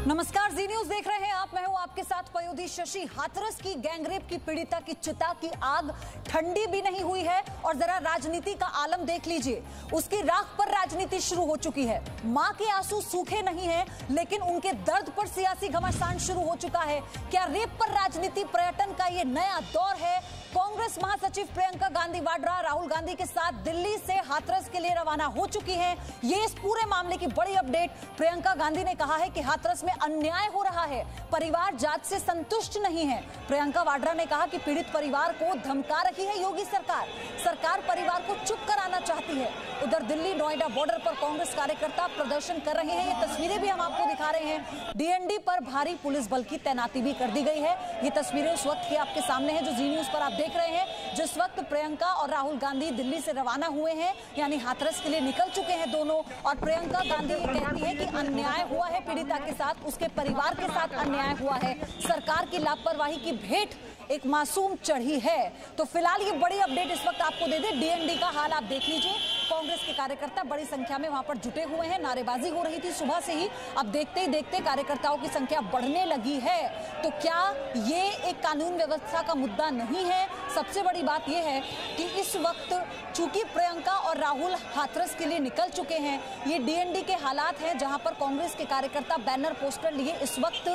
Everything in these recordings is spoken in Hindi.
नमस्कार, जी न्यूज देख रहे हैं आप। मैं हूं आपके साथ पयोधी शशि। हाथरस की गैंगरेप की पीड़िता की चिता की आग ठंडी भी नहीं हुई है और जरा राजनीति का आलम देख लीजिए। उसकी राख पर राजनीति शुरू हो चुकी है। मां के आंसू सूखे नहीं हैं, लेकिन उनके दर्द पर सियासी घमासान शुरू हो चुका है। क्या रेप पर राजनीति पर्यटन का ये नया दौर है? कांग्रेस महासचिव प्रियंका गांधी वाड्रा राहुल गांधी के साथ दिल्ली से हाथरस के लिए रवाना हो चुकी हैं। ये इस पूरे मामले की बड़ी अपडेट। प्रियंका गांधी ने कहा है कि हाथरस में अन्याय हो रहा है, परिवार जांच से संतुष्ट नहीं है। प्रियंका वाड्रा ने कहा कि पीड़ित परिवार को धमका रही है योगी सरकार। सरकार परिवार को चुप कराना चाहती है। उधर दिल्ली नोएडा बॉर्डर पर कांग्रेस कार्यकर्ता प्रदर्शन कर रहे हैं। ये तस्वीरें भी हम आपको दिखा रहे हैं। डीएनडी पर भारी पुलिस बल की तैनाती भी कर दी गई है। ये तस्वीरें उस वक्त की आपके सामने है जो जी न्यूज पर आप देख रहे हैं, जिस वक्त प्रियंका और राहुल गांधी दिल्ली से रवाना हुए हैं, यानी हाथरस के लिए निकल चुके हैं दोनों। और प्रियंका गांधी ये कहती है कि अन्याय हुआ है पीड़िता के साथ, उसके परिवार के साथ अन्याय हुआ है। सरकार की लापरवाही की भेंट एक मासूम चढ़ी है। तो फिलहाल ये बड़ी अपडेट इस वक्त आपको दे दे। डीएनडी का हाल आप देख लीजिए। कांग्रेस के कार्यकर्ता बड़ी संख्या में वहां पर जुटे हुए हैं। नारेबाजी हो रही थी सुबह से ही। अब देखते ही देखते कार्यकर्ताओं की संख्या बढ़ने लगी है। तो क्या ये एक कानून व्यवस्था का मुद्दा नहीं है? सबसे बड़ी बात यह है कि इस वक्त चूंकि प्रियंका और राहुल हाथरस के लिए निकल चुके हैं, ये डीएनडी के हालात हैं जहां पर कांग्रेस के कार्यकर्ता बैनर पोस्टर लिए इस वक्त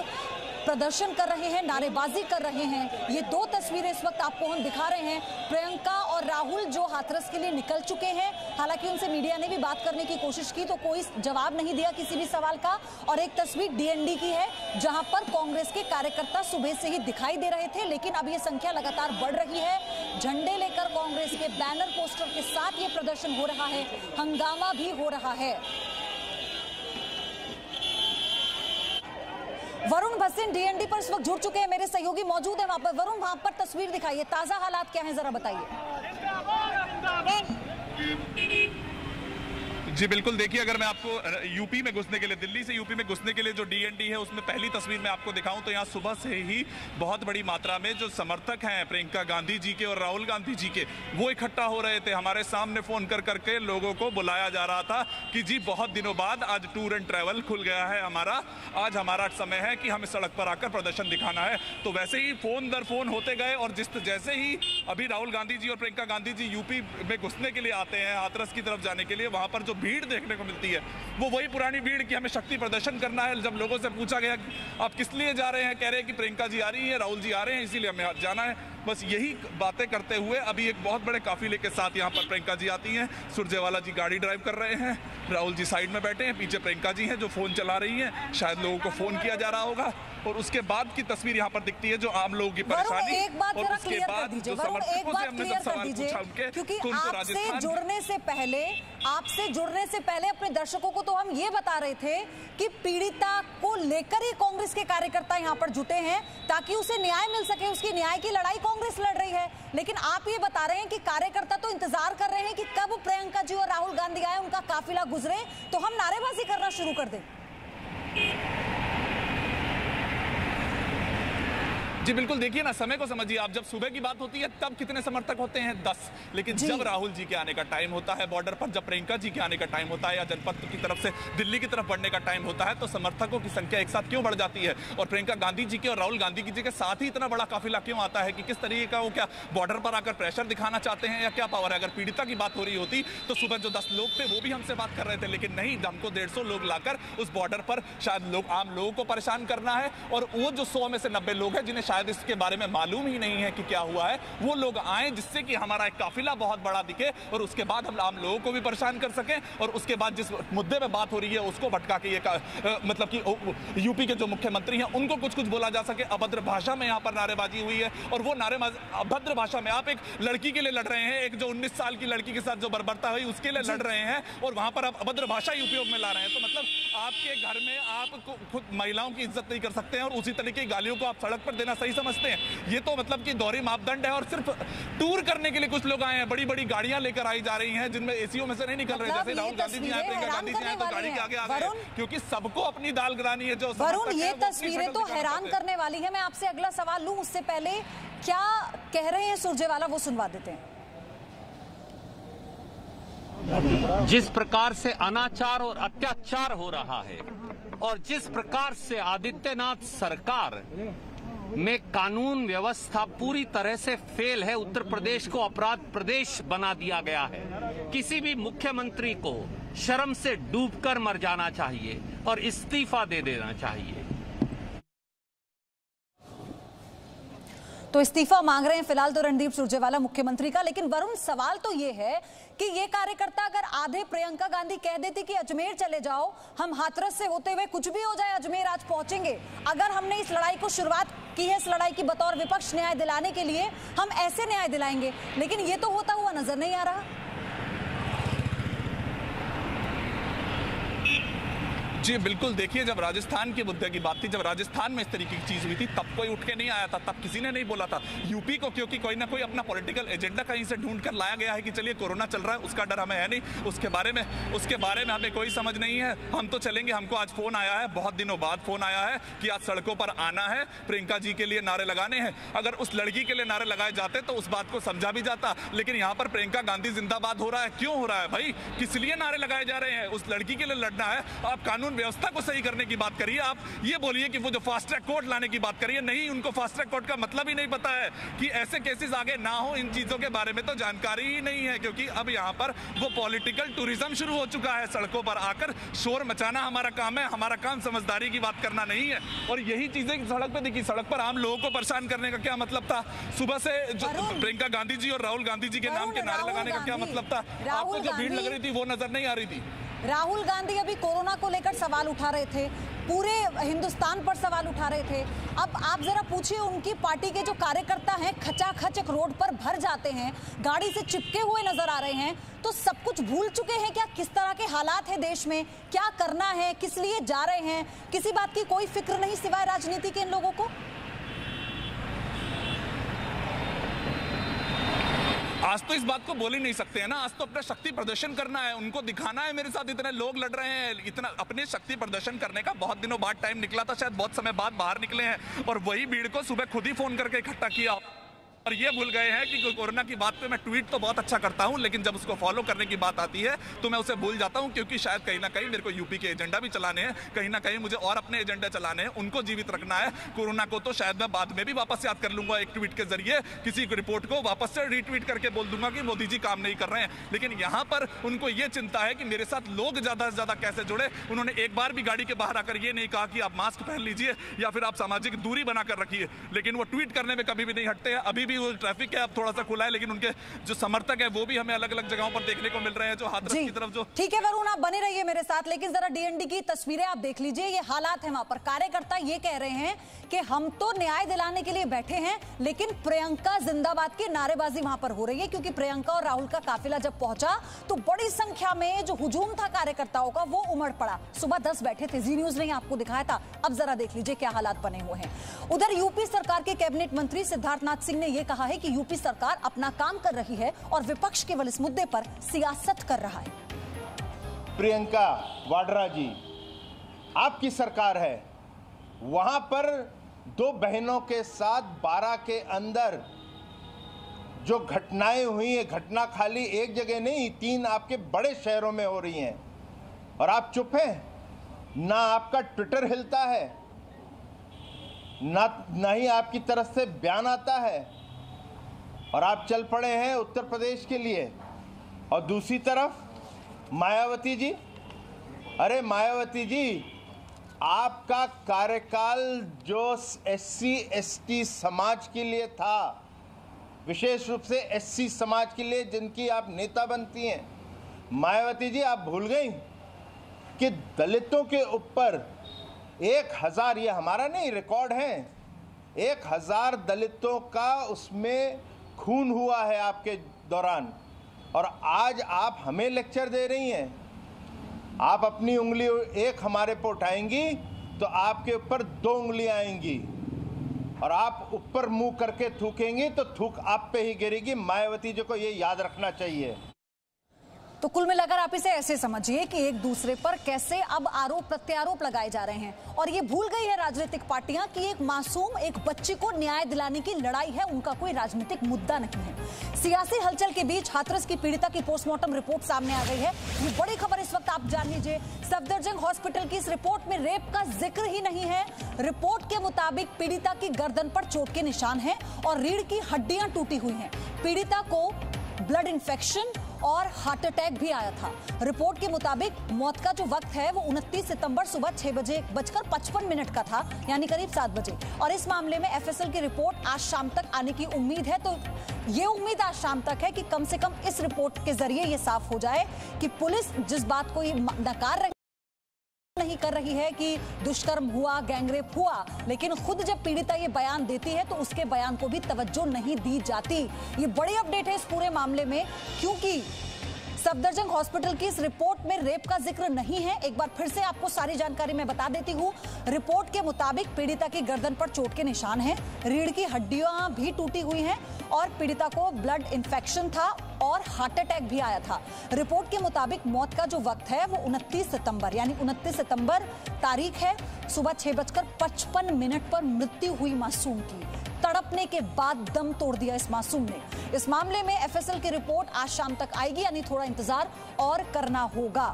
प्रदर्शन कर रहे हैं, नारेबाजी कर रहे हैं। ये दो तस्वीरें इस वक्त आपको हम दिखा रहे हैं। प्रियंका और राहुल जो हाथरस के लिए निकल चुके हैं। हालांकि उनसे मीडिया ने भी बात करने की कोशिश की तो कोई जवाब नहीं दिया किसी भी सवाल का। और एक तस्वीर डीएनडी की है जहां पर कांग्रेस के कार्यकर्ता सुबह से ही दिखाई दे रहे थे, लेकिन अब ये संख्या लगातार बढ़ रही है। झंडे लेकर कांग्रेस के बैनर पोस्टर के साथ ये प्रदर्शन हो रहा है, हंगामा भी हो रहा है। वरुण भसीन डीएनडी पर इस वक्त जुड़ चुके हैं, मेरे सहयोगी मौजूद है वहां पर। वरुण, वहां पर तस्वीर दिखाइए, ताजा हालात क्या हैं जरा बताइए। जी बिल्कुल, देखिए अगर मैं आपको यूपी में घुसने के लिए, दिल्ली से यूपी में घुसने के लिए जो डीएनडी है उसमें पहली तस्वीर मैं आपको दिखाऊं तो यहाँ सुबह से ही बहुत बड़ी मात्रा में जो समर्थक हैं प्रियंका गांधी जी के और राहुल गांधी जी के, वो इकट्ठा हो रहे थे। हमारे सामने फोन कर करके लोगों को बुलाया जा रहा था कि जी बहुत दिनों बाद आज टूर एंड ट्रैवल खुल गया है हमारा, आज हमारा समय है कि हमें सड़क पर आकर प्रदर्शन दिखाना है। तो वैसे ही फोन दर फोन होते गए और जैसे ही अभी राहुल गांधी जी और प्रियंका गांधी जी यूपी में घुसने के लिए आते हैं, हाथरस की तरफ जाने के लिए, वहां पर जो भीड़ देखने को मिलती है वो वही पुरानी भीड़ की हमें शक्ति प्रदर्शन करना है। जब लोगों से पूछा गया आप किस लिए जा रहे हैं, कह रहे हैं कि प्रियंका जी आ रही है, राहुल जी आ रहे हैं, इसीलिए हमें जाना है। बस यही बातें करते हुए अभी एक बहुत बड़े काफिले के साथ यहाँ पर प्रियंका जी आती हैं। सुरजेवाला जी गाड़ी ड्राइव कर रहे हैं, राहुल जी साइड में बैठे हैं, पीछे प्रियंका जी हैं जो फोन चला रही हैं। शायद लोगों को फोन किया जा रहा होगा और उसके बाद की तस्वीर यहाँ पर दिखती है जो आम लोगों की परेशानी। एक बात जरा क्लियर कर दीजिए, क्योंकि आपसे जुड़ने से पहले अपने दर्शकों को तो हम ये बता रहे थे कि पीड़िता को लेकर ही कांग्रेस के कार्यकर्ता यहाँ पर जुटे हैं ताकि उसे न्याय मिल सके। उसकी न्याय की लड़ाई कांग्रेस लड़ रही है, लेकिन आप ये बता रहे हैं कि कार्यकर्ता तो इंतजार कर रहे हैं कि कब प्रियंका जी और राहुल गांधी आए, उनका काफिला गुजरे तो हम नारेबाजी करना शुरू कर दें। जी बिल्कुल, देखिए ना, समय को समझिए आप। जब सुबह की बात होती है तब कितने समर्थक होते हैं? 10। लेकिन जब राहुल जी के आने का टाइम होता है बॉर्डर पर, जब प्रियंका जी के आने का टाइम होता है या जनपद की तरफ से दिल्ली की तरफ बढ़ने का टाइम होता है तो समर्थकों की संख्या एक साथ क्यों बढ़ जाती है? और प्रियंका गांधी जी के और राहुल गांधी जी के साथ ही इतना बड़ा काफिला क्यों आता है कि किस तरीके का, वो क्या बॉर्डर पर आकर प्रेशर दिखाना चाहते हैं या क्या पावर है? अगर पीड़िता की बात हो रही होती तो सुबह जो 10 लोग थे वो भी हमसे बात कर रहे थे, लेकिन नहीं, हमको 150 लोग लाकर उस बॉर्डर पर शायद आम लोगों को परेशान करना है। और वो जो 100 में से 90 लोग हैं जिन्हें शायद इसके बारे में मालूम ही नहीं है कि क्या हुआ है, वो लोग आए जिससे कि हमारा एक काफिला बहुत बड़ा दिखे और उसके बाद हम आम लोगों को भी परेशान कर सकें और उसके बाद जिस मुद्दे पे बात हो रही है उसको भटका के ये मतलब कि यूपी के जो मुख्यमंत्री हैं उनको कुछ बोला जा सके। अभद्र भाषा में यहाँ पर नारेबाजी हुई है और वो अभद्र भाषा में आप एक लड़की के लिए लड़ रहे हैं, एक जो 19 साल की लड़की के साथ जो बर्बरता हुई उसके लिए लड़ रहे हैं और वहां पर आप अभद्र भाषा ही उपयोग में ला रहे हैं। तो मतलब आपके घर में आप खुद महिलाओं की इज्जत नहीं कर सकते हैं और उसी तरीके की गालियों को आप सड़क पर देना सही समझते हैं? ये तो मतलब कि दोहरी मापदंड है। और सिर्फ टूर करने के लिए कुछ लोग आए हैं, बड़ी बड़ी गाड़ियां लेकर आई जा रही हैं जिनमें एसीओ में से नहीं निकल रहे। जैसे राहुल गांधी जी आए, प्रियंका गांधी जी आए तो गाड़ी के आगे आ गए, क्योंकि सबको अपनी दाल गिरानी है। जो वरुण, ये तस्वीरें तो हैरान करने वाली है। मैं आपसे अगला सवाल लूं उससे पहले क्या कह रहे हैं सुरजेवाला वो सुनवा देते हैं। जिस प्रकार से अनाचार और अत्याचार हो रहा है, और जिस प्रकार से आदित्यनाथ सरकार में कानून व्यवस्था पूरी तरह से फेल है, उत्तर प्रदेश को अपराध प्रदेश बना दिया गया है। किसी भी मुख्यमंत्री को शर्म से डूबकर मर जाना चाहिए और इस्तीफा दे देना चाहिए। तो इस्तीफा मांग रहे हैं फिलहाल तो रणदीप सुरजेवाला मुख्यमंत्री का। लेकिन वरुण, सवाल तो ये है कि ये कार्यकर्ता अगर आधे प्रियंका गांधी कह देती कि अजमेर चले जाओ, हम हाथरस से होते हुए कुछ भी हो जाए अजमेर आज पहुंचेंगे, अगर हमने इस लड़ाई को शुरुआत की है, इस लड़ाई की बतौर विपक्ष न्याय दिलाने के लिए, हम ऐसे न्याय दिलाएंगे, लेकिन ये तो होता हुआ नजर नहीं आ रहा। जी बिल्कुल, देखिए जब राजस्थान के मुद्दे की बात थी, जब राजस्थान में इस तरीके की चीज हुई थी, तब कोई उठ के नहीं आया था, तब किसी ने नहीं बोला था। यूपी को क्योंकि कोई ना कोई अपना पॉलिटिकल एजेंडा कहीं से ढूंढ कर लाया गया है कि चलिए कोरोना चल रहा है, उसका डर हमें है नहीं, उसके बारे में हमें कोई समझ नहीं है, हम तो चलेंगे। हमको आज फोन आया है, बहुत दिनों बाद फोन आया है कि आज सड़कों पर आना है, प्रियंका जी के लिए नारे लगाने हैं। अगर उस लड़की के लिए नारे लगाए जाते तो उस बात को समझा भी जाता, लेकिन यहाँ पर प्रियंका गांधी जिंदाबाद हो रहा है। क्यों हो रहा है भाई? किस लिए नारे लगाए जा रहे हैं? उस लड़की के लिए लड़ना है। आप कानून व्यवस्था को सही करने की बात करिए, आप ये बोलिए कि वो जो फास्ट ट्रैक कोर्ट लाने की बात करिए, नहीं, उनको फास्ट ट्रैक कोर्ट का मतलब ही नहीं पता है कि ऐसे केसेस आगे ना हो। इन चीजों के बारे में तो जानकारी ही नहीं है, क्योंकि अब यहाँ पर वो पॉलिटिकल टूरिज्म शुरू हो चुका है। सड़कों पर आकर शोर मचाना हमारा काम है, हमारा काम समझदारी की बात करना नहीं है। और यही चीजें सड़क पर दिखी, सड़क पर आम लोगों को परेशान करने का क्या मतलब था? सुबह से जो प्रियंका गांधी जी और राहुल गांधी जी के नाम के नारे लगाने का क्या मतलब था? आपको जो भीड़ लग रही थी वो नजर नहीं आ रही थी? राहुल गांधी अभी कोरोना को लेकर सवाल उठा रहे थे, पूरे हिंदुस्तान पर सवाल उठा रहे थे। अब आप जरा पूछिए, उनकी पार्टी के जो कार्यकर्ता हैं खचाखच एक रोड पर भर जाते हैं, गाड़ी से चिपके हुए नजर आ रहे हैं, तो सब कुछ भूल चुके हैं क्या? किस तरह के हालात है देश में, क्या करना है, किस लिए जा रहे हैं? किसी बात की कोई फिक्र नहीं सिवाय राजनीति के इन लोगों को। आज तो इस बात को बोल ही नहीं सकते हैं ना, आज तो अपना शक्ति प्रदर्शन करना है, उनको दिखाना है मेरे साथ इतने लोग लड़ रहे हैं। इतना अपने शक्ति प्रदर्शन करने का बहुत दिनों बाद टाइम निकला था, शायद बहुत समय बाद बाहर निकले हैं, और वही भीड़ को सुबह खुद ही फोन करके इकट्ठा किया। और ये भूल गए हैं कि कोरोना की बात पे मैं ट्वीट तो बहुत अच्छा करता हूं, लेकिन जब उसको फॉलो करने की बात आती है तो मैं उसे भूल जाता हूं, क्योंकि शायद कहीं ना कहीं मेरे को यूपी के एजेंडा भी चलाने हैं, कहीं ना कहीं मुझे और अपने एजेंडा चलाने हैं, उनको जीवित रखना है। कोरोना को तो शायद मैं बाद में भी वापस याद कर लूंगा, एक ट्वीट के जरिए किसी रिपोर्ट को वापस से रीट्वीट करके बोल दूंगा कि मोदी जी काम नहीं कर रहे हैं। लेकिन यहाँ पर उनको ये चिंता है कि मेरे साथ लोग ज्यादा से ज्यादा कैसे जुड़े। उन्होंने एक बार भी गाड़ी के बाहर आकर ये नहीं कहा कि आप मास्क पहन लीजिए या फिर आप सामाजिक दूरी बनाकर रखिए, लेकिन वो ट्वीट करने में कभी भी नहीं हटते हैं। अभी भी वो ट्रैफिक है, थोड़ा सा खुला है, लेकिन उनके जो समर्थक है वो भी हमें अलग अलग जगहों पर देखने को मिल रहे हैं, जो हाथरस की तरफ जो। ठीक है वरुण, आप बने रहिए मेरे साथ, लेकिन जरा डीएनडी की तस्वीरें आप देख लीजिए, ये हालात है वहां पर। कार्यकर्ता ये कह रहे हैं कि हम तो न्याय दिलाने के लिए बैठे हैं, लेकिन प्रियंका जिंदाबाद की नारेबाजी वहां पर हो रही है, क्योंकि प्रियंका और राहुल का काफिला जब पहुंचा तो बड़ी संख्या में जो हुजूम था कार्यकर्ताओं का वो उमड़ पड़ा। सुबह 10 बैठे थे, जी न्यूज ने आपको दिखाया था। अब जरा देख लीजिए क्या हालात बने हुए हैं। उधर यूपी सरकार के कैबिनेट मंत्री सिद्धार्थनाथ सिंह ने यह कहा है कि यूपी सरकार अपना काम कर रही है और विपक्ष केवल इस मुद्दे पर सियासत कर रहा है। प्रियंका वाड्रा जी, आपकी सरकार है, वहां पर 2 बहनों के साथ 12 के अंदर जो घटनाएं हुई है, घटना खाली एक जगह नहीं, 3 आपके बड़े शहरों में हो रही हैं, और आप चुप हैं। ना आपका ट्विटर हिलता है, ना ही आपकी तरफ से बयान आता है, और आप चल पड़े हैं उत्तर प्रदेश के लिए। और दूसरी तरफ मायावती जी, अरे मायावती जी, आपका कार्यकाल जो SC ST समाज के लिए था, विशेष रूप से SC समाज के लिए, जिनकी आप नेता बनती हैं, मायावती जी आप भूल गई कि दलितों के ऊपर 1000, ये हमारा नहीं रिकॉर्ड है, 1000 दलितों का उसमें खून हुआ है आपके दौरान, और आज आप हमें लेक्चर दे रही हैं। आप अपनी उंगली एक हमारे पर उठाएंगी तो आपके ऊपर 2 उंगलियां आएंगी, और आप ऊपर मुंह करके थूकेंगी तो थूक आप पे ही गिरेगी। मायावती जी को ये याद रखना चाहिए। तो कुल मिलाकर आप इसे ऐसे समझिए कि एक दूसरे पर कैसे अब आरोप प्रत्यारोप लगाए जा रहे हैं और ये भूल गई है राजनीतिक पार्टियां कि एक मासूम एक बच्ची को न्याय दिलाने की लड़ाई है, उनका कोई राजनीतिक मुद्दा नहीं है। सियासी हलचल के बीच हाथरस की पीड़िता की पोस्टमार्टम रिपोर्ट सामने आ गई है। ये बड़ी खबर इस वक्त आप जान लीजिए। सफदरजंग हॉस्पिटल की इस रिपोर्ट में रेप का जिक्र ही नहीं है। रिपोर्ट के मुताबिक पीड़िता की गर्दन पर चोट के निशान हैं और रीढ़ की हड्डियां टूटी हुई हैं। पीड़िता को ब्लड इंफेक्शन और हार्ट अटैक भी आया था। रिपोर्ट के मुताबिक मौत का जो वक्त है वो 29 सितंबर सुबह 6:55 का था, यानी करीब 7 बजे। और इस मामले में एफएसएल की रिपोर्ट आज शाम तक आने की उम्मीद है। तो ये उम्मीद आज शाम तक है कि कम से कम इस रिपोर्ट के जरिए ये साफ हो जाए कि पुलिस जिस बात को नकार नहीं कर रही है कि दुष्कर्म हुआ, गैंगरेप हुआ, लेकिन खुद जब पीड़िता ये बयान देती है तो उसके बयान को भी तवज्जो नहीं दी जाती। ये बड़ी अपडेट है इस पूरे मामले में, क्योंकि सफदरजंग हॉस्पिटल की इस रिपोर्ट में रेप का जिक्र नहीं है। एक बार फिर से आपको सारी जानकारी मैं बता देती हूँ। रिपोर्ट के मुताबिक पीड़िता की गर्दन पर चोट के निशान हैं, रीढ़ की हड्डियां भी टूटी हुई हैं और पीड़िता को ब्लड इंफेक्शन था और हार्ट अटैक भी आया था। रिपोर्ट के मुताबिक मौत का जो वक्त है वो 29 सितंबर यानी 29 सितंबर तारीख है। सुबह 6:55 पर मृत्यु हुई मासूम की। तड़पने के बाद दम तोड़ दिया इस मासूम ने। इस मामले में एफएसएल की रिपोर्ट आज शाम तक आएगी, यानी थोड़ा इंतजार और करना होगा।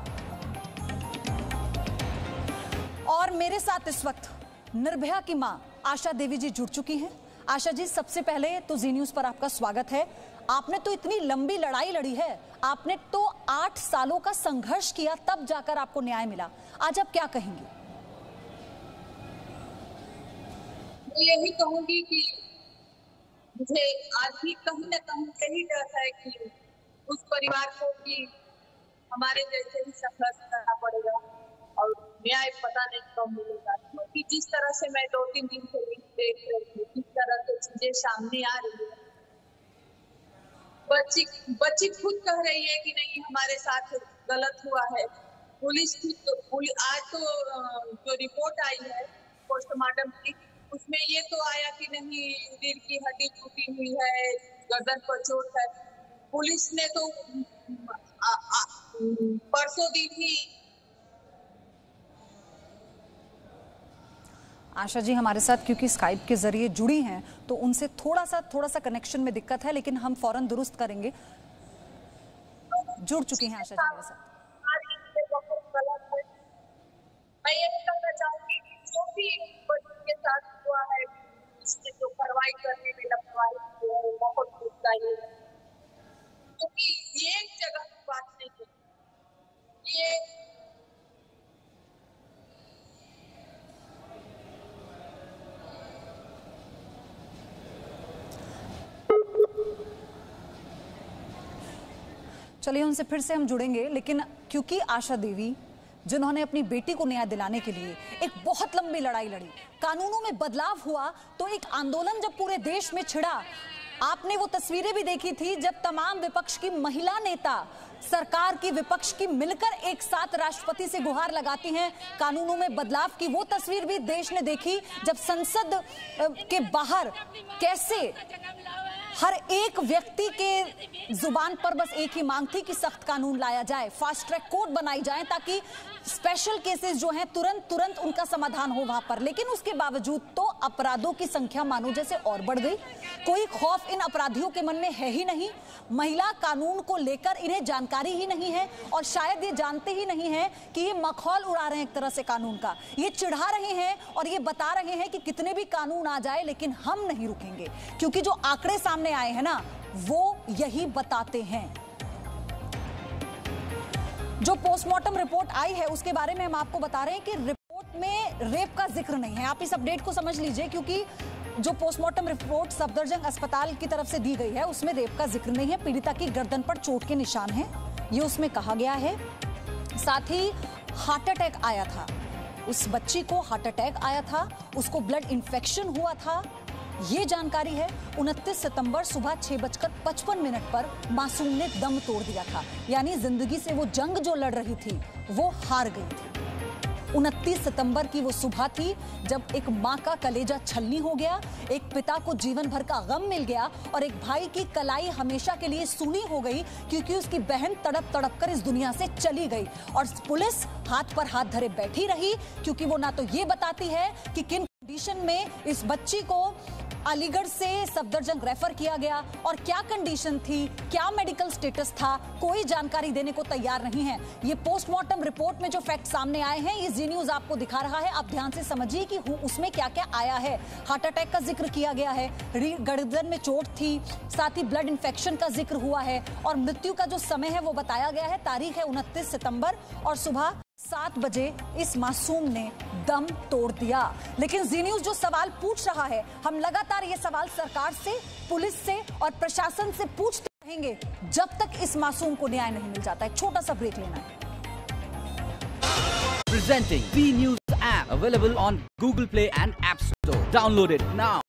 और मेरे साथ इस वक्त निर्भया की मां आशा देवी जी जुड़ चुकी हैं। आशा जी, सबसे पहले तो जी न्यूज पर आपका स्वागत है। आपने तो इतनी लंबी लड़ाई लड़ी है, आपने तो 8 सालों का संघर्ष किया, तब जाकर आपको न्याय मिला। आज आप क्या कहेंगे? यही कहूंगी कि मुझे आज भी कहीं न कहीं यही डर है कि उस परिवार को भी हमारे जैसे ही संघर्ष करना पड़ेगा और न्याय पता नहीं कब मिलेगा। क्योंकि जिस तरह से मैं 2-3 दिन से देख रही हूँ, जिस तरह से चीजें सामने आ रही है, बच्ची खुद कह रही है कि नहीं हमारे साथ गलत हुआ है। पुलिस आज तो जो रिपोर्ट आई है पोस्टमार्टम की, उसमें ये तो आया कि नहीं रीढ़ की हड्डी टूटी हुई है, गर्दन पर चोट है। पुलिस ने तो परसों दिन ही। आशा जी हमारे साथ क्योंकि स्काइप के जरिए जुड़ी हैं तो उनसे थोड़ा सा कनेक्शन में दिक्कत है, लेकिन हम फौरन दुरुस्त करेंगे। जुड़ चुकी हैं आशा जी हमारे साथ। मैं ये कहना चाहूंगी कि जो भी के साथ हुआ है, इसने जो कार्रवाई करने में लापरवाही की है, बहुत दुखदायी है। क्योंकि ये एक जगह की बात नहीं है, ये चलिए उनसे फिर से हम जुड़ेंगे, लेकिन क्योंकि आशा देवी जिन्होंने अपनी बेटी को न्याय दिलाने के लिए एक बहुत लंबी लड़ाई लड़ी, कानूनों में बदलाव हुआ तो एक आंदोलन जब पूरे देश में छिड़ा, आपने वो तस्वीरें भी देखी थी जब तमाम विपक्ष की महिला नेता सरकार की विपक्ष की मिलकर एक साथ राष्ट्रपति से गुहार लगाती हैं कानूनों में बदलाव की। वो तस्वीर भी देश ने देखी जब संसद के बाहर कैसे हर एक व्यक्ति के जुबान पर बस एक ही मांग थी कि सख्त कानून लाया जाए, फास्ट ट्रैक कोर्ट बनाई जाए ताकि स्पेशल केसेस जो हैं तुरंत उनका समाधान हो वहां पर। लेकिन उसके बावजूद तो अपराधों की संख्या मानो जैसे और बढ़ गई। कोई खौफ इन अपराधियों के मन में है ही नहीं। महिला कानून को लेकर इन्हें जानकारी ही नहीं है और शायद ये जानते ही नहीं है कि ये मखौल उड़ा रहे हैं एक तरह से कानून का। ये चिढ़ा रहे हैं और ये बता रहे हैं कि कितने भी कानून आ जाए लेकिन हम नहीं रुकेंगे, क्योंकि जो आंकड़े सामने आए हैं ना वो यही बताते हैं। जो पोस्टमार्टम रिपोर्ट आई है उसके बारे में हम आपको बता रहे हैं कि रिपोर्ट में रेप का जिक्र नहीं है। आप इस अपडेट को समझ लीजिए, क्योंकि जो पोस्टमार्टम रिपोर्ट सफदरजंग अस्पताल की तरफ से दी गई है उसमें रेप का जिक्र नहीं है। पीड़िता की गर्दन पर चोट के निशान हैं, ये उसमें कहा गया है। साथ ही हार्ट अटैक आया था, उस बच्ची को हार्ट अटैक आया था, उसको ब्लड इंफेक्शन हुआ था, ये जानकारी है। 29 सितंबर सुबह 6:55 पर मासूम ने दम तोड़ दिया था, यानी जिंदगी से वो जंग जो लड़ रही थी वो हार गई थी। 29 सितंबर की वो सुबह थी जब एक मां का कलेजा छलनी हो गया, एक पिता को जीवन भर का गम मिल गया और एक भाई की कलाई हमेशा के लिए सूनी हो गई क्योंकि उसकी बहन तड़प तड़प कर इस दुनिया से चली गई। और पुलिस हाथ पर हाथ धरे बैठी रही क्योंकि वो ना तो ये बताती है कि किन कंडीशन में इस बच्ची को अलीगढ़ से सफदरजंग रेफर किया गया और क्या कंडीशन थी, क्या मेडिकल स्टेटस था, कोई जानकारी देने को तैयार नहीं है। ये पोस्टमार्टम रिपोर्ट में जो फैक्ट सामने आए हैं ये जी न्यूज आपको दिखा रहा है। आप ध्यान से समझिए कि उसमें क्या क्या आया है। हार्ट अटैक का जिक्र किया गया है, गर्दन में चोट थी, साथ ही ब्लड इंफेक्शन का जिक्र हुआ है और मृत्यु का जो समय है वो बताया गया है, तारीख है 29 सितंबर और सुबह 7 बजे इस मासूम ने दम तोड़ दिया। लेकिन जी न्यूज जो सवाल पूछ रहा है, हम लगातार ये सवाल सरकार से, पुलिस से और प्रशासन से पूछते रहेंगे जब तक इस मासूम को न्याय नहीं मिल जाता है। छोटा सा ब्रेक लेना है। Presenting B News app available on Google Play and App Store. Download it now.